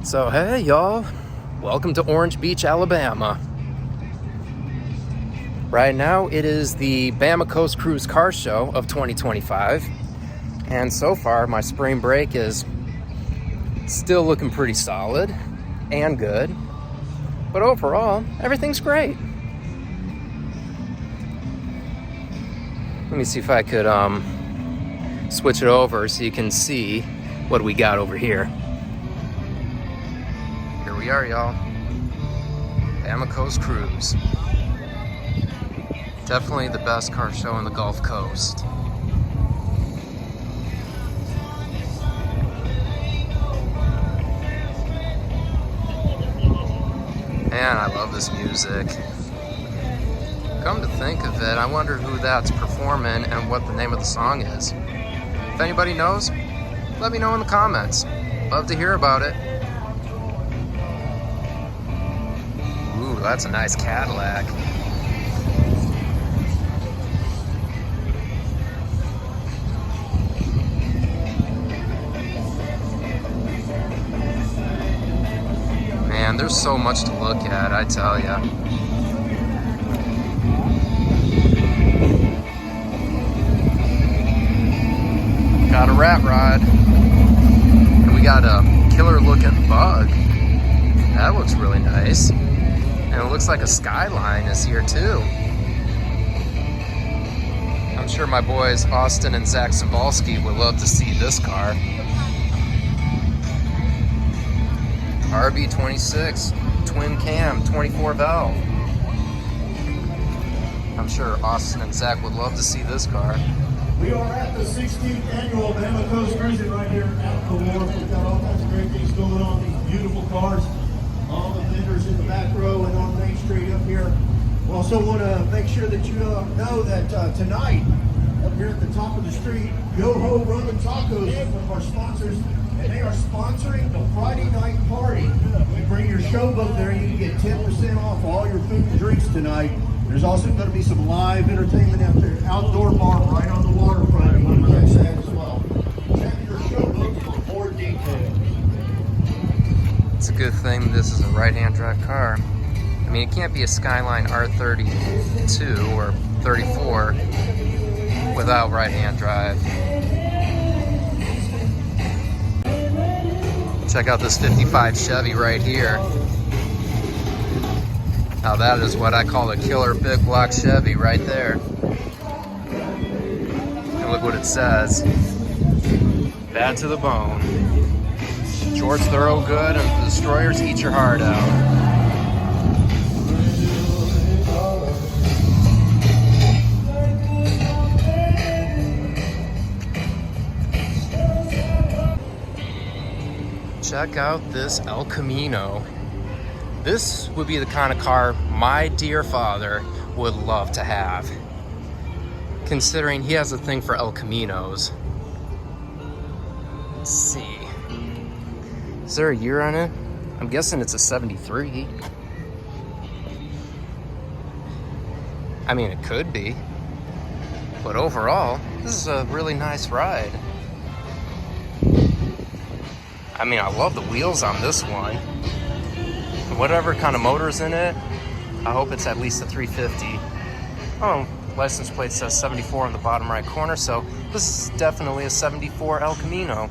So hey y'all, welcome to Orange Beach, Alabama. Right now it is the Bama Coast Cruisin car show of 2025, and so far my spring break is still looking pretty solid and good, but overall everything's great. Let me see if I could switch it over so you can see what we got over here. Here we are, y'all. Bama Coast Cruisin. Definitely the best car show on the Gulf Coast. Man, I love this music. Come to think of it, I wonder who that's performing and what the name of the song is. If anybody knows, let me know in the comments. Love to hear about it. Ooh, that's a nice Cadillac. Man, there's so much to look at, I tell ya. Got a rat rod. And we got a killer looking bug. That looks really nice. And it looks like a Skyline is here too. I'm sure my boys Austin and Zach Cybulski would love to see this car. RB26, twin cam, 24 valve. I'm sure Austin and Zach would love to see this car. We are at the 16th annual Bama Coast Cruisin right here at the Wharf. We've got all kinds of great things going on, these beautiful cars. All the vendors in the back row and on Main Street up here. We also want to make sure that you know that tonight, up here at the top of the street, Yo Ho Rum and Tacos is one of our sponsors, and they are sponsoring the Friday night party. You bring your showboat there, you can get 10% off all your food and drinks tonight. There's also going to be some live entertainment out there, outdoor bar right on the waterfront. You want to check that as well. Check your showboat for more details. It's a good thing this is a right-hand drive car. I mean, it can't be a Skyline R32 or 34 without right-hand drive. Check out this 55 Chevy right here. Now that is what I call a killer big block Chevy right there. And look what it says. Bad to the bone. George Thorogood and the Destroyers, eat your heart out. Check out this El Camino. This would be the kind of car my dear father would love to have, considering he has a thing for El Caminos. Let's see. Is there a year on it? I'm guessing it's a 73. I mean, it could be. But overall, this is a really nice ride. I mean, I love the wheels on this one. Whatever kind of motor's in it, I hope it's at least a 350. Oh, license plate says 74 on the bottom right corner, so this is definitely a 74 El Camino.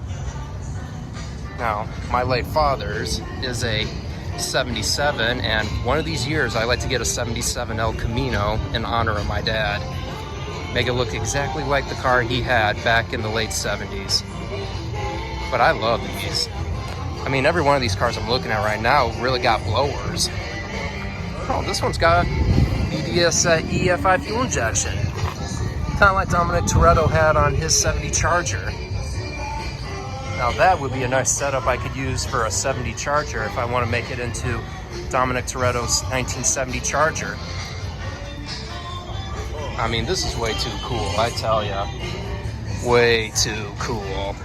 Now, my late father's is a 77, and one of these years I like to get a 77 El Camino in honor of my dad. Make it look exactly like the car he had back in the late 70s. But I love these. I mean, every one of these cars I'm looking at right now really got blowers. Oh, this one's got BDS EFI fuel injection. Kind of like Dominic Toretto had on his 70 Charger. Now that would be a nice setup I could use for a 70 Charger if I want to make it into Dominic Toretto's 1970 Charger. I mean, this is way too cool, I tell ya. Way too cool.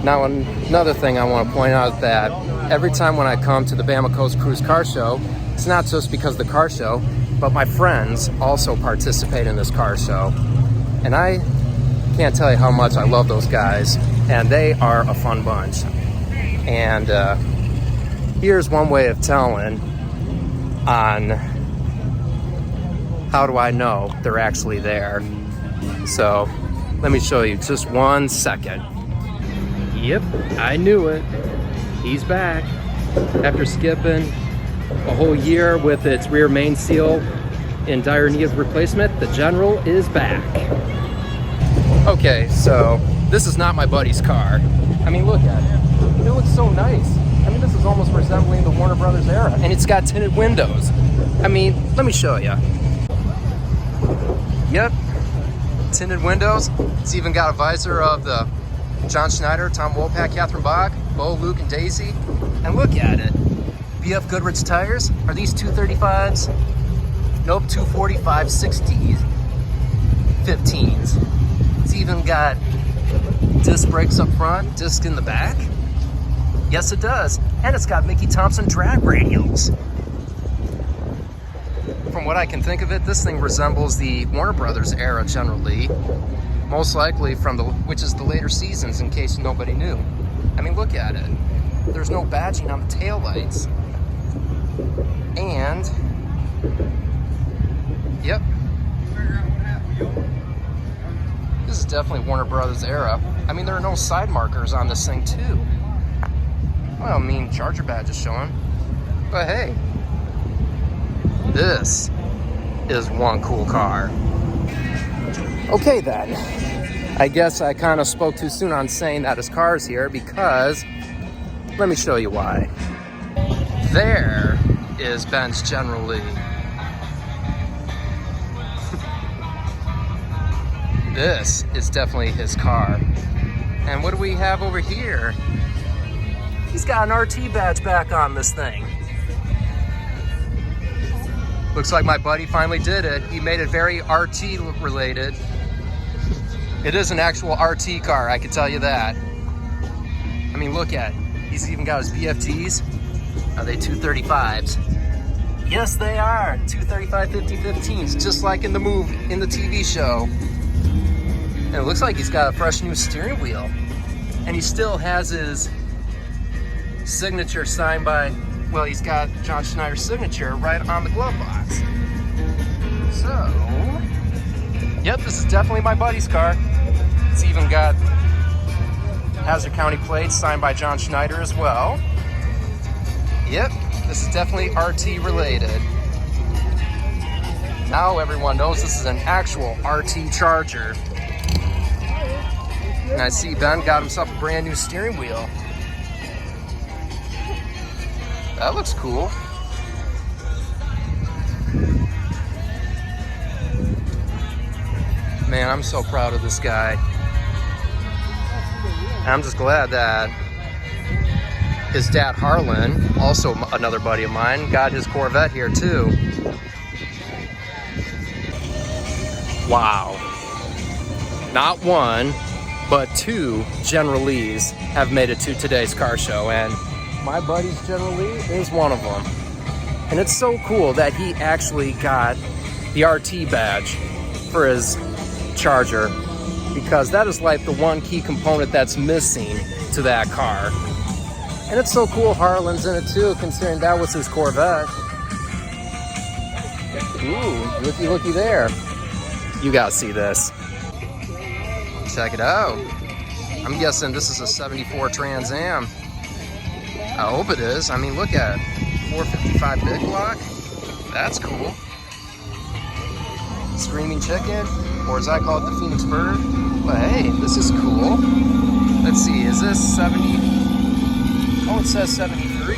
Now, another thing I want to point out that every time when I come to the Bama Coast Cruisin car show, it's not just because of the car show, but my friends also participate in this car show. And I can't tell you how much I love those guys, and they are a fun bunch. And here's one way of telling on how do I know they're actually there. So let me show you just 1 second. Yep, I knew it. He's back. After skipping a whole year with its rear main seal in dire need of replacement, the General is back. Okay, so this is not my buddy's car. I mean, look at it. It looks so nice. I mean, this is almost resembling the Warner Brothers era, and it's got tinted windows. I mean, let me show you. Yep, tinted windows. It's even got a visor of the John Schneider, Tom Wopat, Catherine Bach, Bo, Luke, and Daisy. And look at it. BF Goodrich tires. Are these 235s? Nope, 245 60s. 15s. It's even got disc brakes up front, disc in the back. Yes, it does. And it's got Mickey Thompson drag radials. From what I can think of it, this thing resembles the Warner Brothers era generally. Most likely from which is the later seasons, in case nobody knew. I mean, look at it. There's no badging on the taillights. And, yep. This is definitely Warner Brothers era. I mean, there are no side markers on this thing, too. Well, I mean, Charger badge is showing. But hey, this is one cool car. Okay then, I guess I kind of spoke too soon on saying that his car is here, because let me show you why. There is Ben's General Lee. This is definitely his car. And what do we have over here? He's got an RT badge back on this thing. Looks like my buddy finally did it. He made it very RT related. It is an actual RT car, I can tell you that. I mean, look at it. He's even got his BFGs. Are they 235s? Yes, they are. 235 50-15s, just like in the TV show. And it looks like he's got a fresh new steering wheel. And he still has his signature signed by, well, he's got John Schneider's signature right on the glove box. So, yep, this is definitely my buddy's car. It's even got Hazard County plates signed by John Schneider as well. Yep, this is definitely RT related. Now everyone knows this is an actual RT Charger. And I see Ben got himself a brand new steering wheel. That looks cool. Man, I'm so proud of this guy. I'm just glad that his dad Harlan, also another buddy of mine, got his Corvette here too. Wow. Not one, but two General Lees have made it to today's car show, and my buddy's General Lee is one of them. And it's so cool that he actually got the RT badge for his Charger, because that is like the one key component that's missing to that car. And it's so cool Harlan's in it too, considering that was his Corvette. Ooh, looky looky there. You gotta see this. Check it out. I'm guessing this is a 74 Trans Am. I hope it is. I mean, look at it. 455 big block. That's cool. Screaming Chicken, or as I call it, the Phoenix Bird. But hey, this is cool. Let's see, is this 70? Oh, it says 73.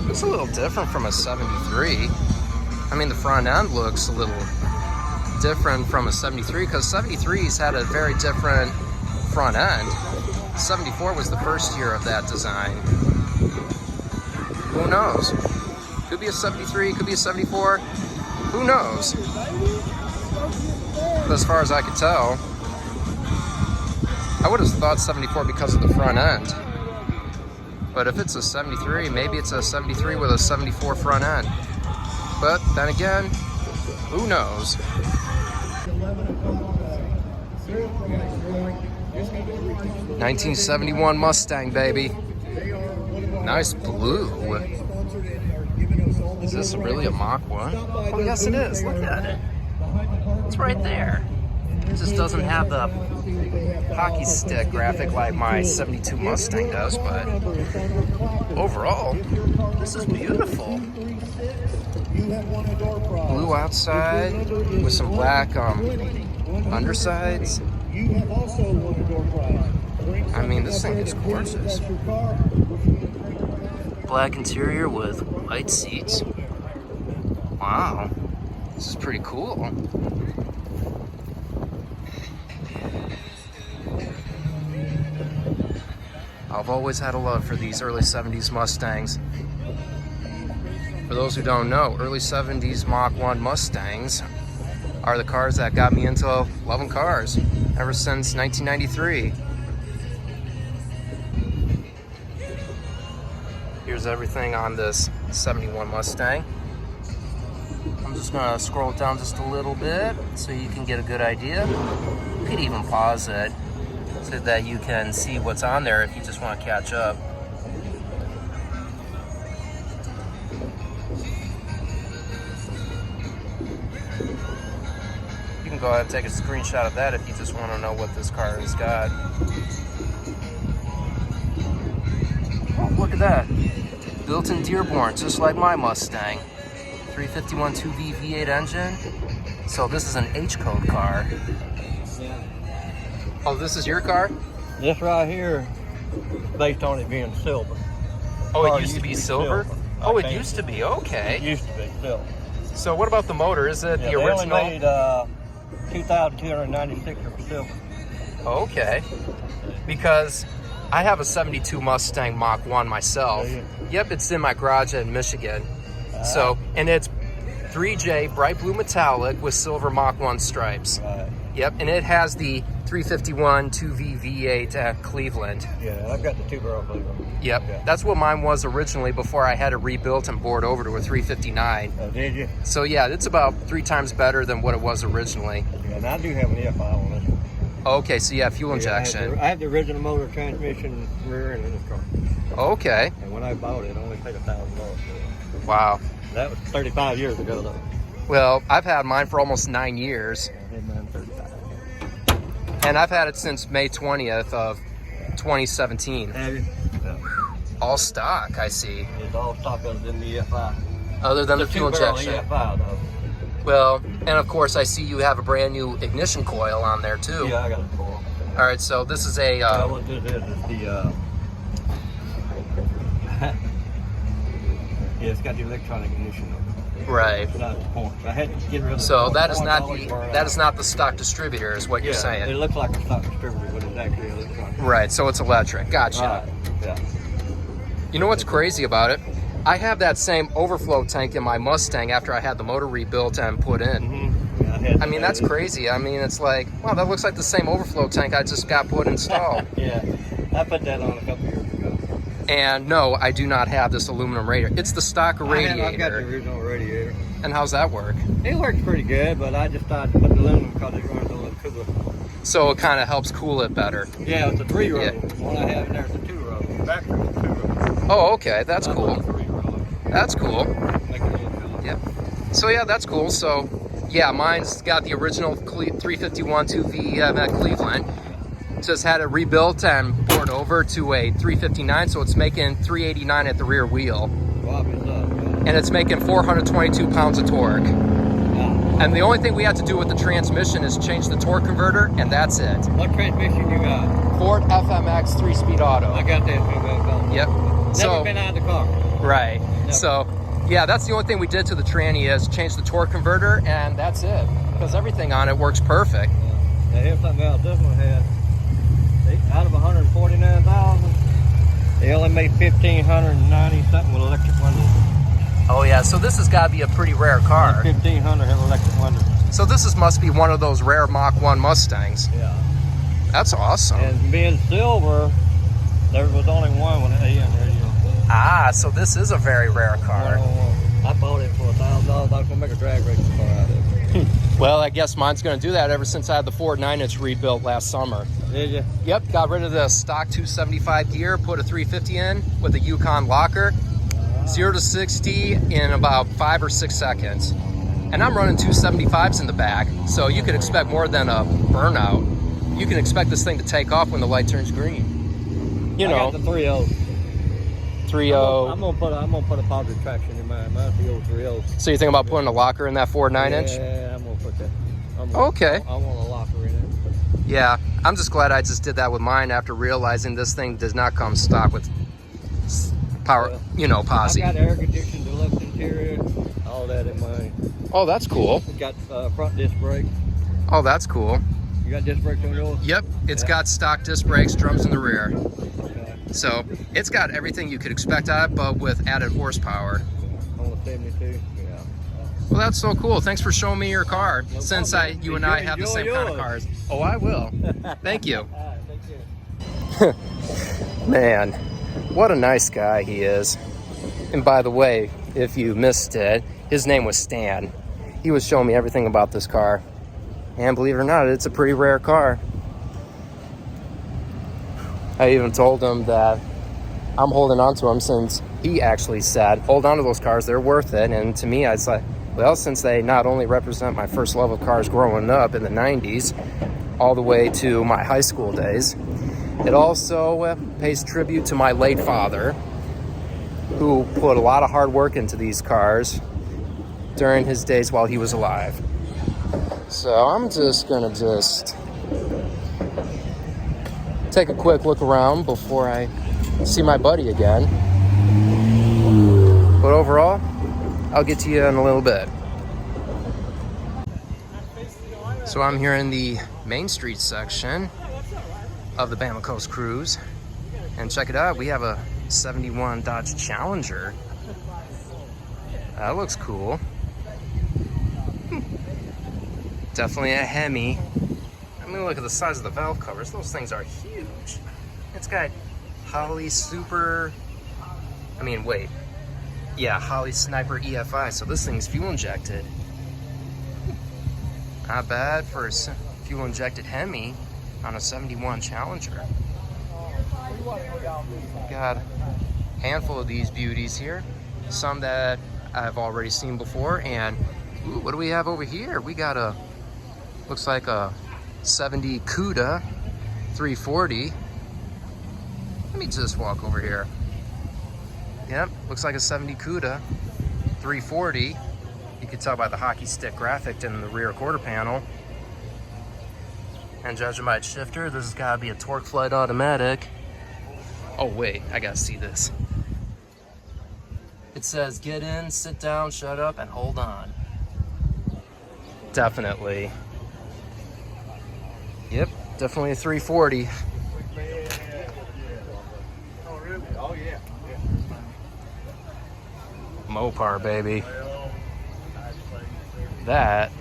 It's a little different from a 73. I mean, the front end looks a little different from a 73, because 73s had a very different front end. 74 was the first year of that design. Who knows? Could be a 73, could be a 74. Who knows? But as far as I could tell, I would have thought 74 because of the front end. But if it's a 73, maybe it's a 73 with a 74 front end. But then again, who knows? 1971 Mustang, baby. Nice blue. Is this really a Mach 1? Oh, yes it is. Look at it. It's right there. It just doesn't have the hockey stick graphic like my 72 Mustang does, but overall, this is beautiful. Blue outside with some black undersides. I mean, this thing is gorgeous. Black interior with white seats. Wow, this is pretty cool. I've always had a love for these early 70s Mustangs. For those who don't know, early 70s Mach 1 Mustangs are the cars that got me into loving cars ever since 1993. Here's everything on this 71 Mustang. I'm just gonna scroll it down just a little bit so you can get a good idea. You could even pause it so that you can see what's on there if you just want to catch up. You can go ahead and take a screenshot of that if you just want to know what this car has got. Oh, look at that. Built in Dearborn, just like my Mustang. 351 2V V8 engine. So this is an H-code car. Oh, this is your car? This right here, based on it being silver. Oh, it used to be silver? Oh, it used to be, okay. It used to be silver. So what about the motor? Is it the original? They only made 2,296 of silver. Okay. Because I have a 72 Mustang Mach 1 myself. Oh, yeah. Yep, it's in my garage in Michigan. So, and it's 3J bright blue metallic with silver Mach 1 stripes. Right. Yep, and it has the 351 2V V8 at Cleveland. Yeah, I've got the two-barrel Cleveland. Yep, Yeah. that's what mine was originally before I had it rebuilt and bored over to a 359. Oh, did you? So yeah, it's about 3 times better than what it was originally. Yeah, and I do have an EFI on this one. Okay, so yeah, fuel injection. I have the original motor, transmission, rear end in this car. Okay. And when I bought it, I only paid $1,000 for it. Wow. That was 35 years ago, though. Well, I've had mine for almost 9 years. I had mine 35. And I've had it since May 20th of 2017. Have you? Yeah. All stock, I see. It's all stock other than the EFI. Other than the fuel two-barrel injection. EFI, though. Well, and of course, I see you have a brand new ignition coil on there too. Yeah, I got it for. All right, so this is a. What this is the. Yeah, it's got the electronic ignition. Right. It's not the point. I had to get rid of So the that is point not always the burn that out. is not the stock distributor, is what you're It saying. looks like a stock distributor, but it's actually electronic. Right. So it's electric. Gotcha. Right. Yeah. You know what's crazy about it? I have that same overflow tank in my Mustang after I had the motor rebuilt and put in. Mm-hmm. Yeah, I mean, that's crazy. I mean, it's like, wow, that looks like the same overflow tank I just got put installed. Yeah, I put that on a couple years ago. And no, I do not have this aluminum radiator. It's the stock radiator. I've got the original radiator. And how's that work? It works pretty good, but I just thought to put the aluminum because it runs a little cooler. So it kind of helps cool it better. Yeah, it's a 3-row. Yeah. The one I have in there is a 2-row. Back row is 2-row. Oh, okay, that's I cool. want a 3-row. That's cool. Make it easy. Yep. So yeah, that's cool. So yeah, mine's got the original 351 2V at Cleveland. Just had it rebuilt and poured over to a 359, so it's making 389 at the rear wheel. Bob is up. And it's making 422 pounds of torque. Yeah. And the only thing we have to do with the transmission is change the torque converter, and that's it. What transmission you got? Ford FMX 3-speed auto. I got that. Yep. Never been out of the car. Right. Yep. So, yeah, that's the only thing we did to the tranny is change the torque converter, and that's it. Because everything on it works perfect. Yeah. Now here's something else. This one had, out of 149,000, they only made 1,590 something with electric windows. Oh yeah, so this has got to be a pretty rare car. 1,500 have electric windows. So this must be one of those rare Mach 1 Mustangs. Yeah. That's awesome. And being silver, there was only one with an AM radio. Ah, so this is a very rare car. I bought it for $1,000. I was gonna make a drag racing car out of it. Well, I guess mine's going to do that ever since I had the Ford 9-inch rebuilt last summer. Did you? Yep, got rid of the stock 275 gear, put a 350 in with a Yukon locker. 0 to 60 in about 5 or 6 seconds. And I'm running 275s in the back, so you could expect more than a burnout. You can expect this thing to take off when the light turns green. You know. I got the 3.0. 3.0. I'm gonna put a positive traction in mine. Mine's the old 3.0. So you think about putting a locker in that Ford 9-inch? Yeah, I'm gonna put that. Okay. I want a locker in it. Yeah, I'm just glad I just did that with mine after realizing this thing does not come stock with power, you know, posi. I got air conditioned deluxe interior, all that in mine. Oh, that's cool. It got front disc brakes. Oh, that's cool. You got disc brakes on yours? Yep, it's got stock disc brakes, drums in the rear. Okay. So it's got everything you could expect out of it, but with added horsepower. On the 72, yeah. Well, that's so cool. Thanks for showing me your car. No Since problem. you and I have the Enjoy same kind of yours. cars. Oh, I will. Thank you. All right, thank you. Man, what a nice guy he is. And by the way, if you missed it, his name was Stan. He was showing me everything about this car. And believe it or not, it's a pretty rare car. I even told him that I'm holding on to him since he actually said, hold on to those cars, they're worth it. And to me, I was like, well, since they not only represent my first love of cars growing up in the 90s, all the way to my high school days, it also pays tribute to my late father, who put a lot of hard work into these cars during his days while he was alive. So I'm just gonna take a quick look around before I see my buddy again. But overall, I'll get to you in a little bit. So I'm here in the Main Street section of the Bama Coast Cruise. And check it out, we have a 71 Dodge Challenger. That looks cool. Definitely a Hemi. I mean, look at the size of the valve covers. Those things are huge. It's got Holley Super... Holley Sniper EFI. So this thing's fuel injected. Not bad for a fuel injected Hemi on a 71 Challenger. Got a handful of these beauties here. Some that I've already seen before. And ooh, what do we have over here? We got a, looks like a 70 CUDA 340. Let me just walk over here. Yep, looks like a 70 CUDA 340. You can tell by the hockey stick graphic in the rear quarter panel. And judging by its shifter, this has got to be a Torque Flight automatic. Oh wait, I gotta see this. It says get in, sit down, shut up, and hold on. Definitely. Yep, definitely a 340. Oh, yeah. Mopar, baby. That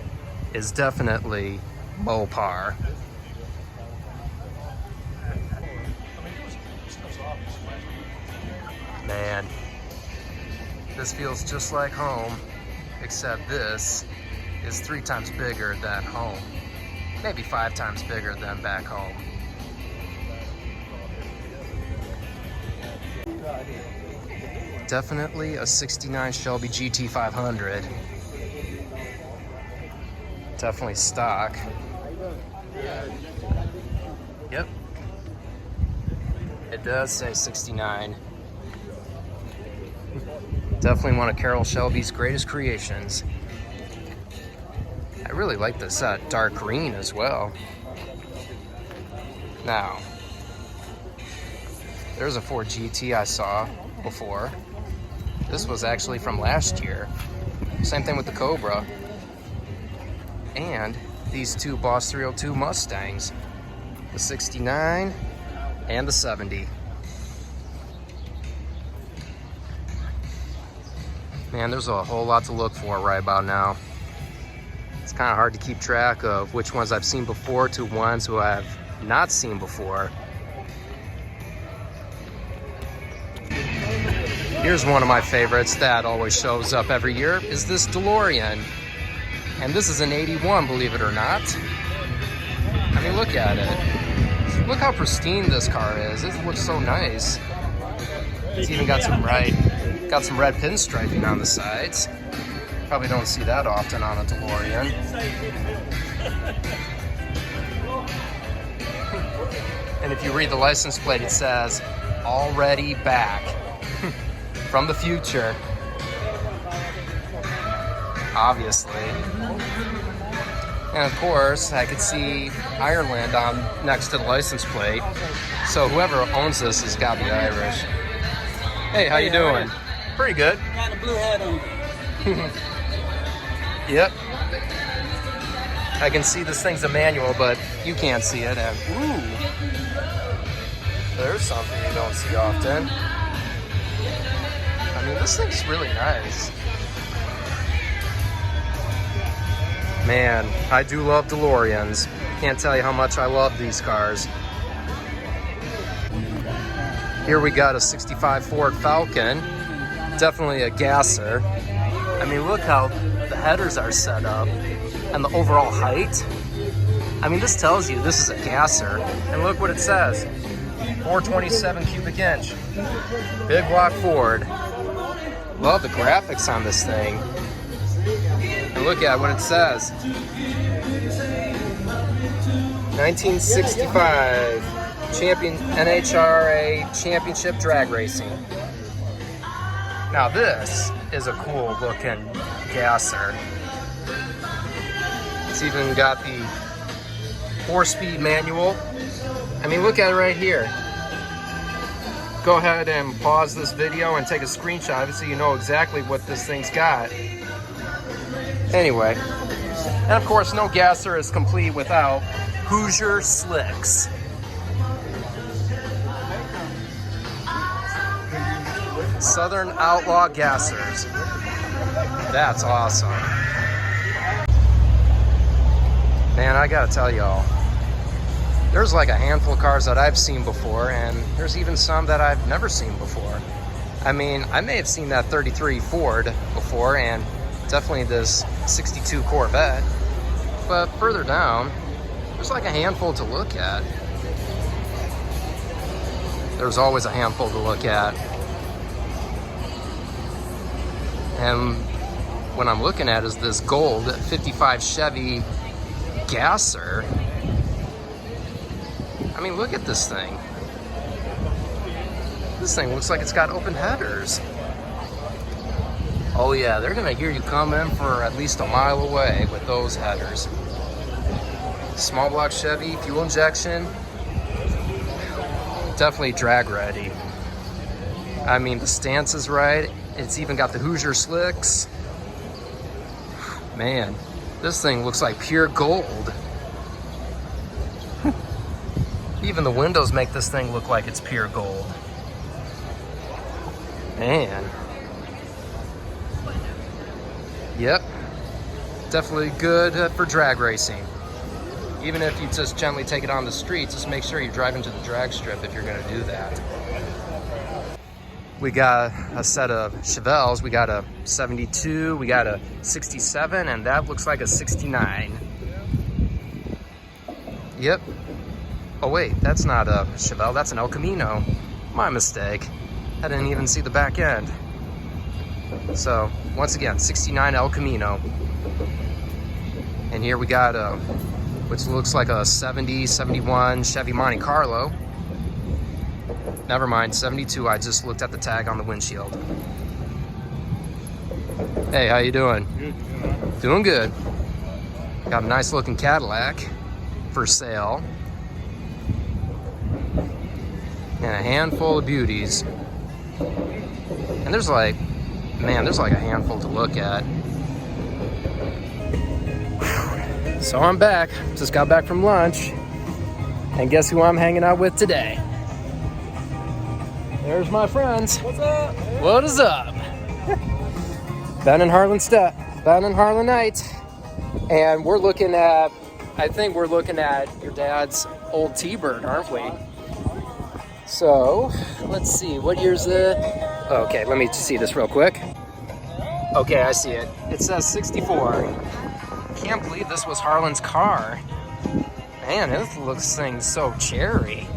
is definitely Mopar. Man, this feels just like home, except this is 3 times bigger than home. Maybe 5 times bigger than back home. Definitely a 69 Shelby GT500. Definitely stock. Yep. It does say 69. Definitely one of Carroll Shelby's greatest creations. I really like this dark green as well. Now, there's a Ford GT I saw before. This was actually from last year. Same thing with the Cobra. And these 2 Boss 302 Mustangs. The 69 and the 70. Man, there's a whole lot to look for right about now. It's kind of hard to keep track of which ones I've seen before to ones who I've not seen before. Here's one of my favorites that always shows up every year, is this DeLorean. And this is an 81, believe it or not. I mean, look at it. Look how pristine this car is. It looks so nice. It's even got some red pinstriping on the sides. Probably don't see that often on a DeLorean. And if you read the license plate, it says, "Already back." From the future. Obviously. And of course, I could see Ireland on next to the license plate. So whoever owns this has got to be Irish. Hey, how you doing? Pretty good. Got a blue hat on. Yep. I can see this thing's a manual, but you can't see it. And ooh, there's something you don't see often. I mean, this thing's really nice. Man, I do love DeLoreans. Can't tell you how much I love these cars. Here we got a 65 Ford Falcon. Definitely a gasser. I mean, look how the headers are set up and the overall height. I mean, this tells you this is a gasser. And look what it says. 427 cubic inch. Big block Ford. Love the graphics on this thing. And look at what it says. 1965 NHRA Championship Drag Racing. Now this is a cool looking gasser. It's even got the 4-speed manual. I mean, look at it right here. Go ahead and pause this video and take a screenshot of it so you know exactly what this thing's got. Anyway, and of course no gasser is complete without Hoosier slicks. Southern Outlaw gassers. That's awesome. Man, I gotta tell y'all, there's like a handful of cars that I've seen before, and there's even some that I've never seen before. I mean, I may have seen that 33 Ford before, and definitely this 62 Corvette, but further down, there's like a handful to look at. There's always a handful to look at. And what I'm looking at is this gold 55 Chevy gasser. I mean, look at this thing. This thing looks like it's got open headers. Oh yeah, they're gonna hear you come in for at least a mile away with those headers. Small block Chevy, fuel injection. Definitely drag ready. I mean, the stance is right. It's even got the Hoosier slicks. Man, this thing looks like pure gold. Even the windows make this thing look like it's pure gold. Man. Yep. Definitely good for drag racing. Even if you just gently take it on the street, just make sure you drive into the drag strip if you're gonna do that. We got a set of Chevelles. We got a 72, we got a 67, and that looks like a 69. Yep. Oh wait, that's not a Chevelle, that's an El Camino. My mistake. I didn't even see the back end. So, once again, 69 El Camino. And here we got a, which looks like a 70, 71 Chevy Monte Carlo. Never mind, 72, I just looked at the tag on the windshield. Hey, how you doing? Good. Doing good. Got a nice looking Cadillac for sale. And a handful of beauties. And there's like, man, there's like a handful to look at. So I'm back, just got back from lunch. And guess who I'm hanging out with today? There's my friends. What's up? What is up? Ben and Harlanite. And we're looking at, I think we're looking at your dad's old T-Bird, aren't we? So, let's see, what year's it? Okay, let me see this real quick. Okay, I see it. It says 64. can't believe this was Harlan's car. Man, this looks thing so cherry.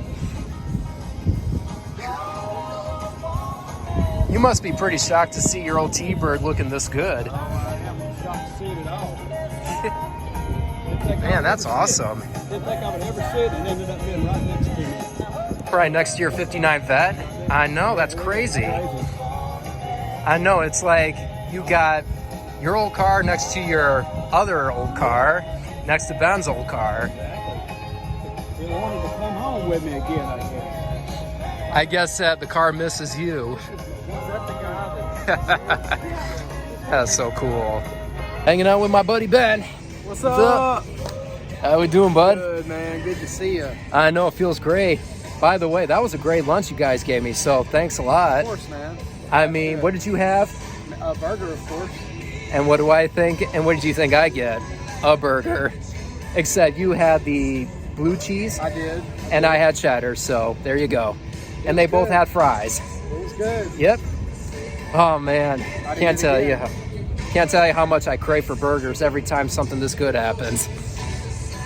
You must be pretty shocked to see your old T-Bird looking this good. I am shocked to see it at all. Man, that's awesome. Didn't think I would ever see it and ended up being right next to me. Right next to your 59 Vet? I know, that's crazy. I know, it's like you got your old car next to your other old car, next to Ben's old car. It wanted to come home with me again, I guess. I guess that the car misses you. Was that the guy that... That's so cool. Hanging out with my buddy Ben. What's up? How we doing, bud? Good, man. Good to see you. I know, it feels great. By the way, that was a great lunch you guys gave me, so thanks a lot. Of course, man. I mean, what did you have? A burger, of course. And what do I think? And what did you think I get? A burger. Except you had the blue cheese. I did. And I had cheddar, so there you go. And they both had fries. It was good. Yep. Oh man, I can't did it tell you. again. Can't tell you how much I crave for burgers every time something this good happens.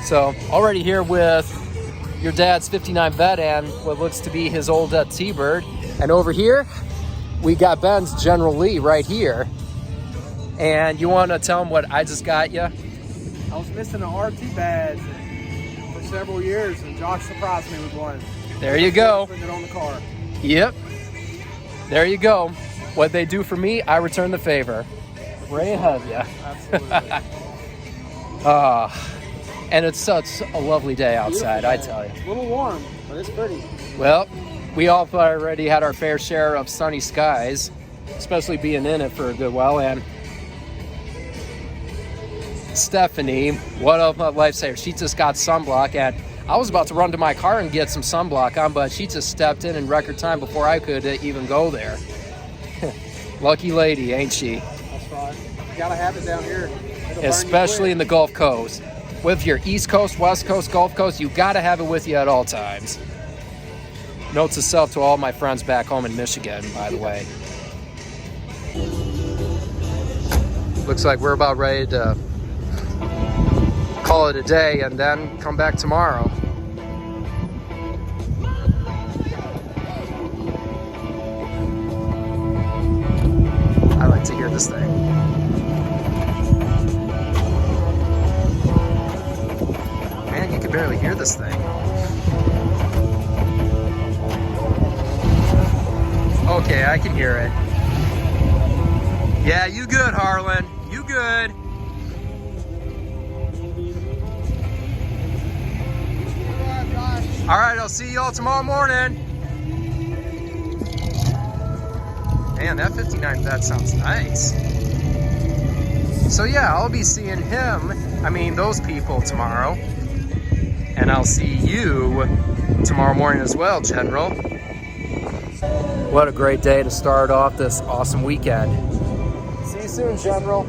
So already here with your dad's 59 Vet and what looks to be his old T-Bird. And over here, we got Ben's General Lee right here. And you want to tell him what I just got you? I was missing an RT badge for several years, and Josh surprised me with one. There you go. Putting it on the car. Yep. There you go. What they do for me, I return the favor. Right ahead of you. Absolutely. And it's such a lovely day outside, I tell you. It's a little warm, but it's pretty. Well, we all already had our fair share of sunny skies, especially being in it for a good while. And Stephanie, one of my lifesavers, she just got sunblock, and I was about to run to my car and get some sunblock on, but she just stepped in record time before I could even go there. Lucky lady, ain't she? That's right. You gotta have it down here. It'll Especially in burn the Gulf Coast. With your East Coast, West Coast, Gulf Coast, you gotta have it with you at all times. Note to self to all my friends back home in Michigan, by the way. Looks like we're about ready to call it a day and then come back tomorrow. I like to hear this thing. Man, you can barely hear this thing. Okay, I can hear it. Yeah, you good, Harlan. You good. All right, I'll see y'all tomorrow morning. Man, that 59 Vet sounds nice. So yeah, I'll be seeing those people tomorrow. And I'll see you tomorrow morning as well, General. What a great day to start off this awesome weekend. See you soon, General.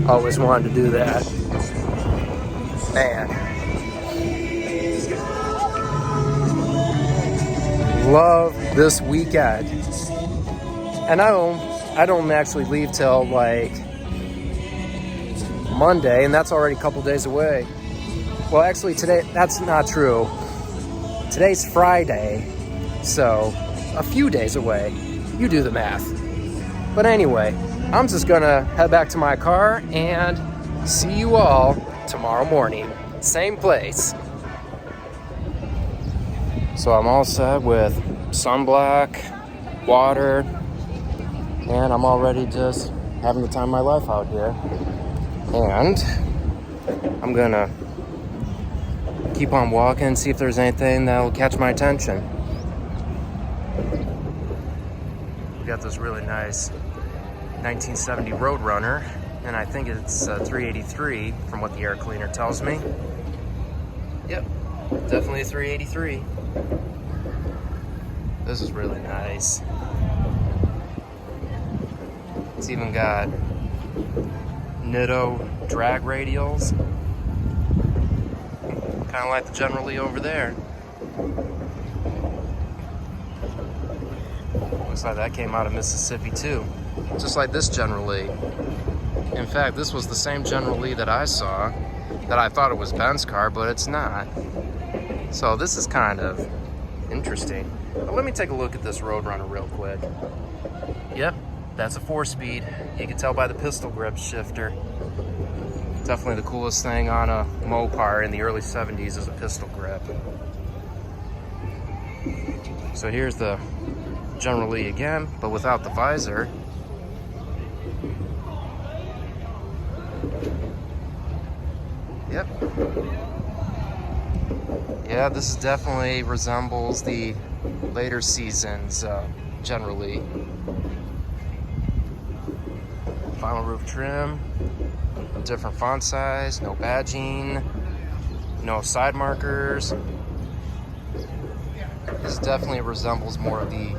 Always wanted to do that. Man. Love this weekend. And I don't actually leave till like Monday, and that's already a couple days away. Well, actually today, that's not true. Today's Friday, so a few days away. You do the math. But anyway, I'm just gonna head back to my car and see you all tomorrow morning. Same place. So I'm all set with sunblock, water, and I'm already just having the time of my life out here. And I'm gonna keep on walking, see if there's anything that'll catch my attention. We got this really nice 1970 Roadrunner, and I think it's 383 from what the air cleaner tells me. Yep, definitely a 383. This is really nice. It's even got Nitto drag radials. Kind of like the General Lee over there. Looks like that came out of Mississippi too. Just like this General Lee. In fact, this was the same General Lee that I saw, that I thought it was Ben's car, but it's not. So this is kind of interesting. But let me take a look at this Roadrunner real quick. Yep, that's a 4-speed. You can tell by the pistol grip shifter. Definitely the coolest thing on a Mopar in the early 70s is a pistol grip. So here's the General Lee again, but without the visor. Yep. Yeah, this definitely resembles the later seasons General Lee. Final roof trim, different font size, no badging, no side markers. This definitely resembles more of the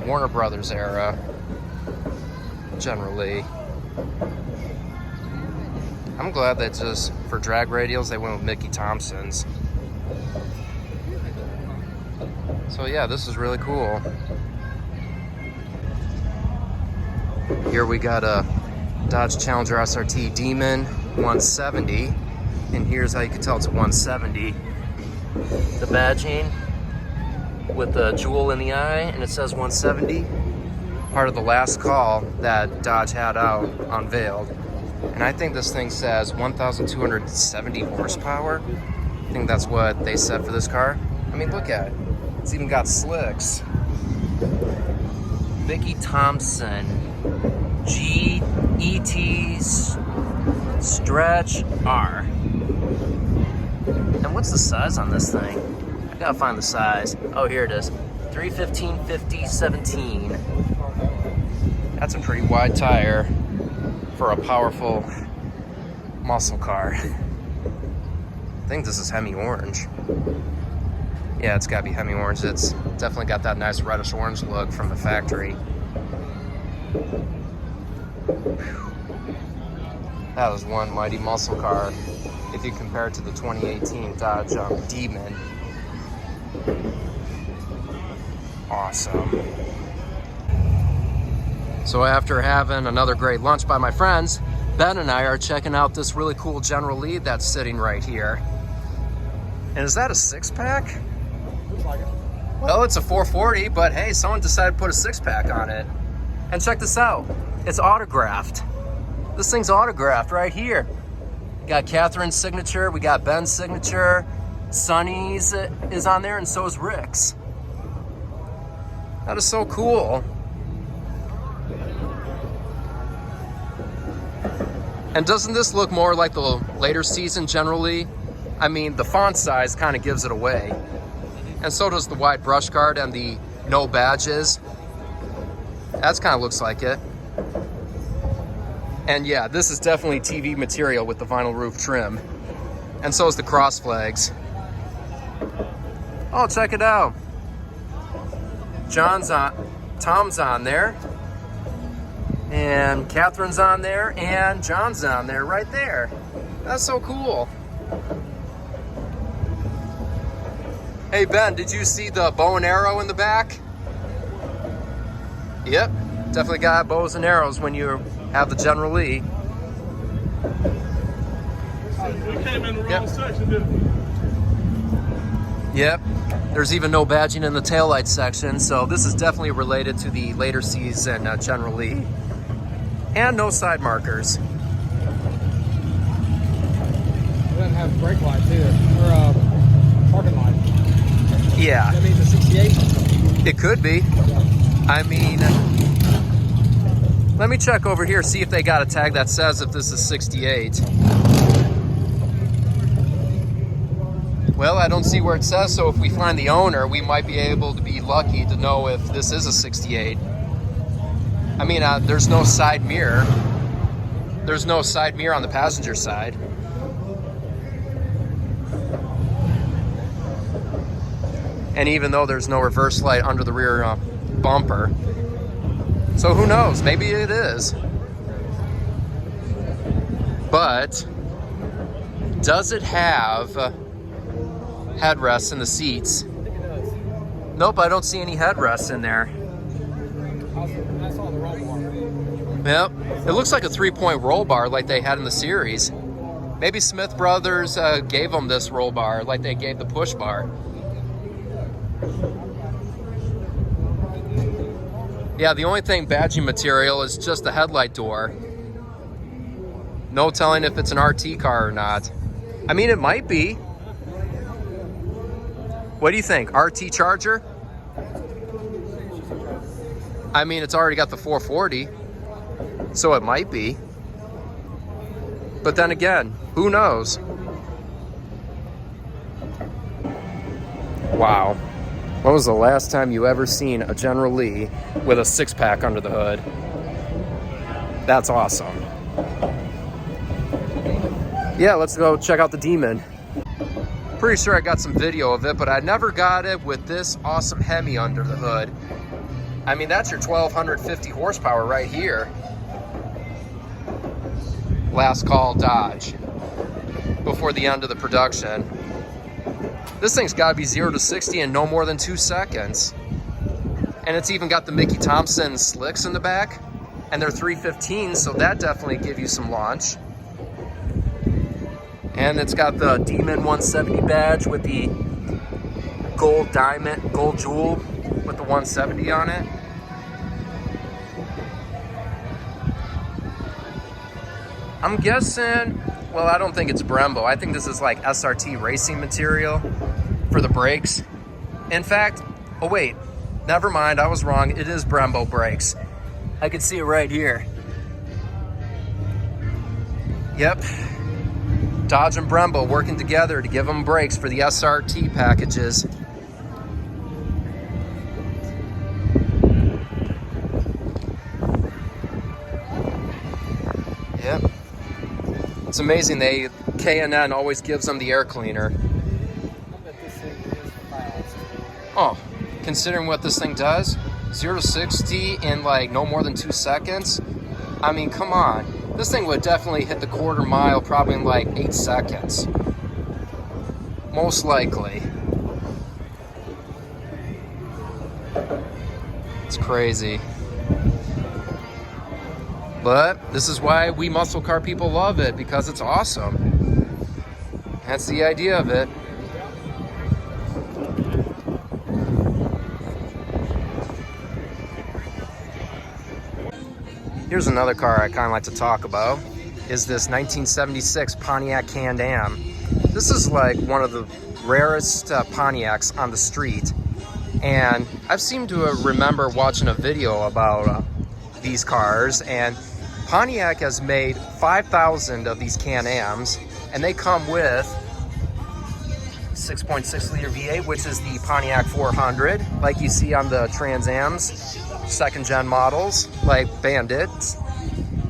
Warner Brothers era General Lee. I'm glad that just for drag radials they went with Mickey Thompson's. So yeah, this is really cool. Here we got a Dodge Challenger SRT Demon 170, and here's how you can tell it's a 170. The badging with the jewel in the eye, and it says 170. Part of the last call that Dodge had out unveiled. And I think this thing says 1,270 horsepower. I think that's what they said for this car. I mean, look at it. It's even got slicks. Mickey Thompson GET Stretch R. And what's the size on this thing? I gotta find the size. Oh, here it is. 315/50/17. That's a pretty wide tire for a powerful muscle car. I think this is Hemi orange. Yeah, it's gotta be Hemi orange. It's definitely got that nice reddish orange look from the factory. That was one mighty muscle car if you compare it to the 2018 Dodge Demon. Awesome. So after having another great lunch by my friends, Ben and I are checking out this really cool General Lee that's sitting right here. And is that a 6-pack? Looks like it. Well, it's a 440, but hey, someone decided to put a 6-pack on it. And check this out. It's autographed. This thing's autographed right here. We got Catherine's signature, we got Ben's signature, Sonny's is on there, and so is Rick's. That is so cool. And doesn't this look more like the later season General Lee? I mean, the font size kind of gives it away. And so does the wide brush guard and the no badges. That's kind of looks like it. And yeah, this is definitely TV material with the vinyl roof trim. And so is the cross flags. Oh, check it out. Tom's on there. And Catherine's on there, and John's on there right there. That's so cool. Hey Ben, did you see the bow and arrow in the back? Yep, definitely got bows and arrows when you have the General Lee. We came in the wrong section, didn't we? Yep, there's even no badging in the taillight section, so this is definitely related to the later season General Lee. And no side markers. It doesn't have brake lights either, or parking light. Yeah. That means a 68? It could be. I mean, let me check over here, see if they got a tag that says if this is 68. Well, I don't see where it says, so if we find the owner, we might be able to be lucky to know if this is a 68. I mean, there's no side mirror. There's no side mirror on the passenger side. And even though there's no reverse light under the rear bumper. So who knows? Maybe it is. But does it have headrests in the seats? Nope, I don't see any headrests in there. I saw the roll bar. Yep. It looks like a 3-point roll bar like they had in the series. Maybe Smith Brothers gave them this roll bar like they gave the push bar. Yeah, the only thing badging material is just the headlight door. No telling if it's an RT car or not. I mean, it might be. What do you think? RT Charger? I mean, it's already got the 440, so it might be. But then again, who knows? Wow. When was the last time you ever seen a General Lee with a 6-pack under the hood? That's awesome. Yeah, let's go check out the Demon. Pretty sure I got some video of it, but I never got it with this awesome Hemi under the hood. I mean, that's your 1,250 horsepower right here. Last call Dodge before the end of the production. This thing's got to be 0 to 60 in no more than 2 seconds. And it's even got the Mickey Thompson slicks in the back. And they're 315, so that definitely gives you some launch. And it's got the Demon 170 badge with the gold diamond, gold jewel with the 170 on it. I'm guessing, well, I don't think it's Brembo. I think this is like SRT racing material for the brakes. In fact, oh wait, never mind, I was wrong. It is Brembo brakes. I can see it right here. Yep. Dodge and Brembo working together to give them brakes for the SRT packages. Yep. It's amazing, K&N always gives them the air cleaner. I bet this thing is fast. Oh, considering what this thing does, 0 to 60 in like no more than 2 seconds. I mean, come on. This thing would definitely hit the quarter mile probably in like 8 seconds. Most likely. It's crazy. But this is why we muscle car people love it, because it's awesome. That's the idea of it. Here's another car I kind of like to talk about, is this 1976 Pontiac Can-Am. This is like one of the rarest Pontiacs on the street. And I've seemed to remember watching a video about these cars, and Pontiac has made 5,000 of these Can-Ams, and they come with 6.6 liter V8, which is the Pontiac 400, like you see on the Trans Ams, 2nd gen models, like Bandits.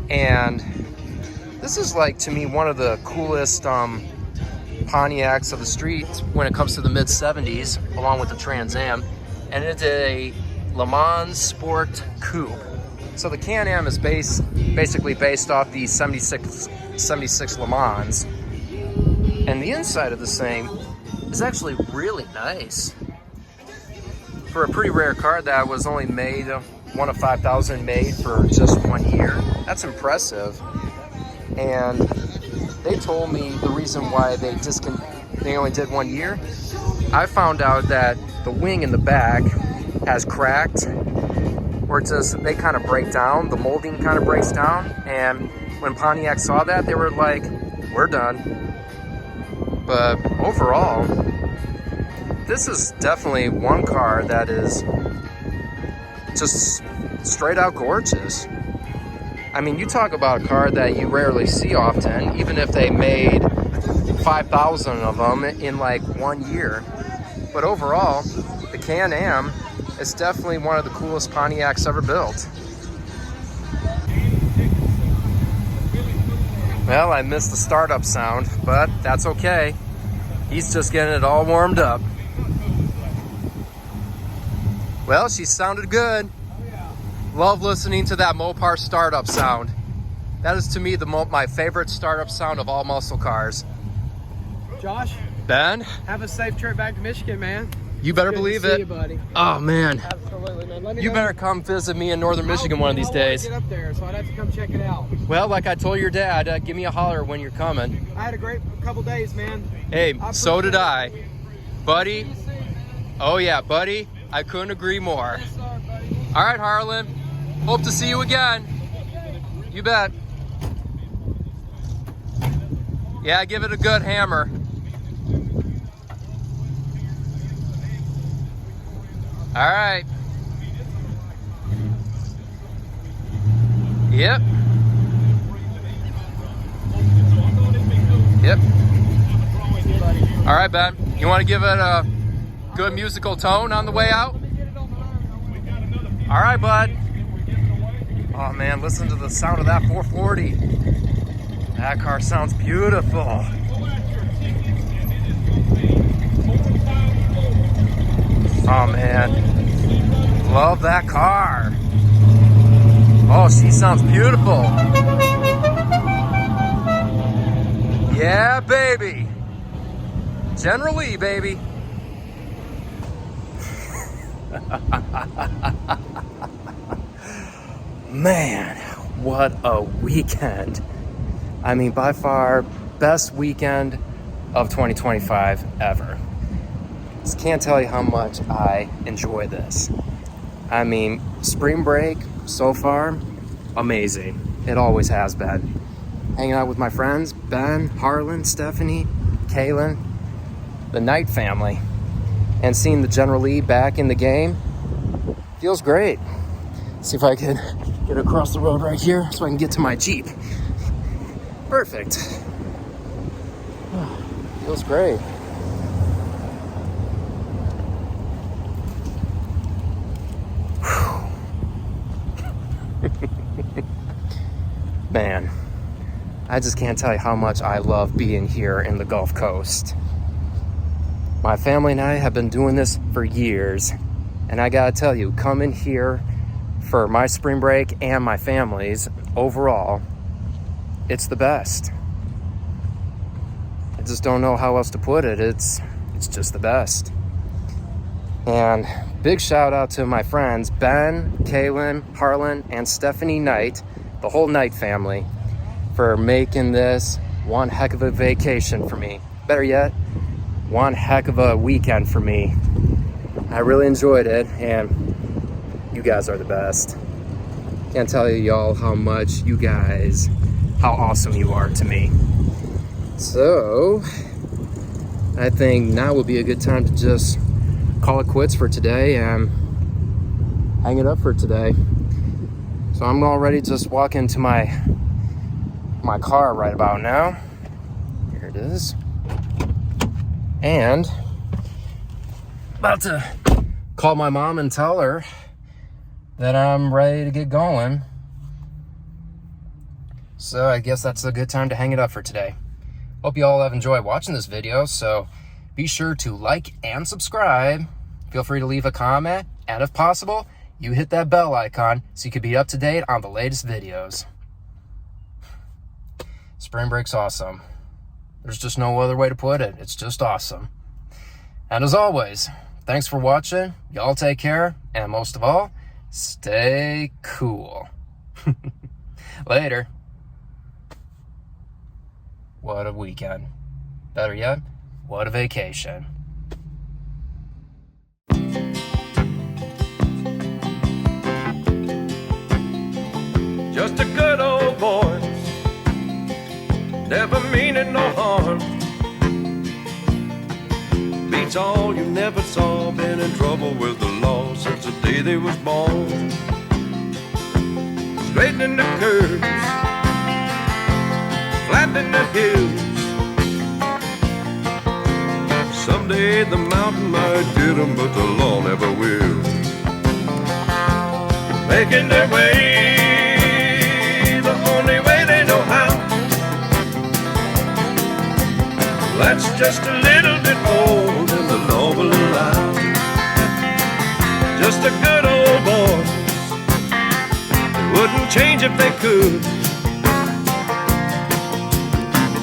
And this is like, to me, one of the coolest Pontiacs of the street when it comes to the mid 70s, along with the Trans Am. And it's a Le Mans Sport Coupe. So the Can-Am is basically based off the 76 Le Mans. And the inside of this thing is actually really nice. For a pretty rare car that was only made, one of 5,000 made for just 1 year, that's impressive. And they told me the reason why they only did 1 year. I found out that the wing in the back has cracked, or they kind of break down, the molding kind of breaks down, and when Pontiac saw that, they were like, we're done. But overall, this is definitely one car that is just straight out gorgeous. I mean, you talk about a car that you rarely see often, even if they made 5,000 of them in like 1 year. But overall, the Can-Am is definitely one of the coolest Pontiacs ever built. Well, I missed the startup sound, but that's okay. He's just getting it all warmed up. Well, she sounded good. Love listening to that Mopar startup sound. That is, to me, my favorite startup sound of all muscle cars. Josh, Ben? have a safe trip back to Michigan, man. You better Good to believe see it. you, buddy. Oh, man. Absolutely, man. let me You know. better come visit me in Northern Michigan one of these days. I get up there, so I'd have to come check it out. Well, like I told your dad, give me a holler when you're coming. I had a great couple days, man. Hey, I so did appreciate I. Buddy. Oh yeah, buddy. I couldn't agree more. Yes, sir, buddy. All right, Harlan. Hope to see you again. You bet. Yeah, give it a good hammer. All right. Yep. Yep. All right, Ben. You want to give it a good musical tone on the way out? All right, bud. Oh man, listen to the sound of that 440. That car sounds beautiful. Oh man, love that car. Oh, she sounds beautiful. Yeah, baby. General Lee, baby. Man, what a weekend. I mean, by far, best weekend of 2025 ever. Just can't tell you how much I enjoy this. I mean, spring break so far, amazing. It always has been. Hanging out with my friends, Ben, Harlan, Stephanie, Kaylin, the Knight family, and seeing the General Lee back in the game feels great. See if I can get across the road right here so I can get to my Jeep. Perfect. Feels great. Man, I just can't tell you how much I love being here in the Gulf Coast. My family and I have been doing this for years, and I gotta tell you, coming here for my spring break and my family's overall, it's the best. I just don't know how else to put it. It's just the best. And big shout out to my friends Ben, Kaylin, Harlan, and Stephanie Knight, the whole Knight family, for making this one heck of a vacation for me. Better yet, one heck of a weekend for me. I really enjoyed it, and you guys are the best. Can't tell you y'all how much you guys, how awesome you are to me. So, I think now would be a good time to just call it quits for today and hang it up for today. So I'm all ready to just walk into my car right about now. Here it is. And about to call my mom and tell her that I'm ready to get going. So I guess that's a good time to hang it up for today. Hope you all have enjoyed watching this video, so be sure to like and subscribe. Feel free to leave a comment, and if possible, you hit that bell icon so you can be up to date on the latest videos. Spring break's awesome. There's just no other way to put it. It's just awesome. And as always, thanks for watching. Y'all take care, and most of all, stay cool. Later. What a weekend. Better yet, what a vacation. Just a good old boy, never meaning no harm. Beats all you never saw, been in trouble with the law since the day they was born. Straightening the curves, flattening the hills. Someday the mountain might get them, but the law never will. Making their way the only way they know how. That's just a little bit more than the law will allow. Just a good old boy, they wouldn't change if they could.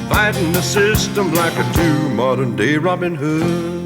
Fighting the system like a true modern day Robin Hood.